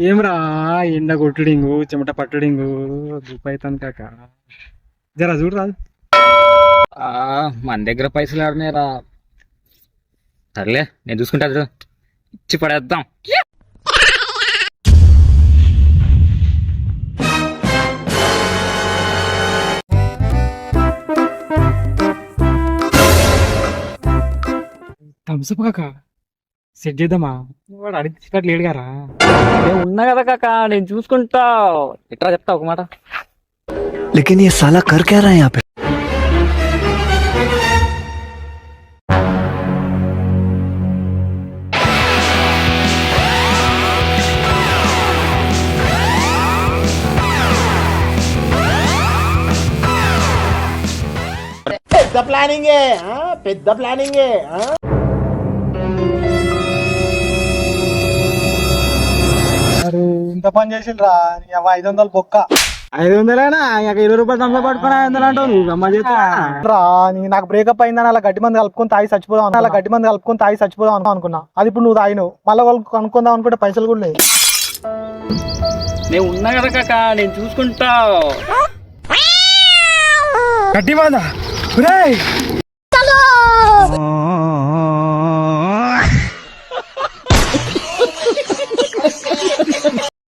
ఏమ్రా ఎండ కొట్టుడింగు చెమట పట్టుడింగు దుప్పైతాను కాక జరా చూడు రాదు. మన దగ్గర పైసలు ఆడినారా? సర్లే నేను చూసుకుంటా, ఇచ్చి పడేద్దాం. థమ్స్అప్ కాక సెట్ చేద్దామా? వాడు అడిగినట్లు లేడు గారా. నేను ఉన్నా కదా కాక, నేను చూసుకుంటా. ఎట్లా చెప్తా ఒక మాట. लेकिन ये साला कर क्या रहा है यहाँ पे? పెద్ద ప్లానింగే, పెద్ద ప్లానింగే. మరి ఇంత పని చేసిండ్రా 500 బొక్క. 500 ఇక 20 రూపాయలు థమ్స్అప్ పట్టుకుని 500 అంటావు నువ్వు. అమ్మ చేస్తారా? నాకు బ్రేకప్ అయిందని అలా గట్టి మంది కలుపుకొని తాగి చచ్చిపోదాం అనుకున్నా. అది ఇప్పుడు నువ్వు తాగినావు. మళ్ళీ వాళ్ళు కనుక్కుందాం అనుకుంటే పైసలు కూడా లేవు. నేను ఉన్నా కదా కాక, నేను చూసుకుంటా. గట్టి మందా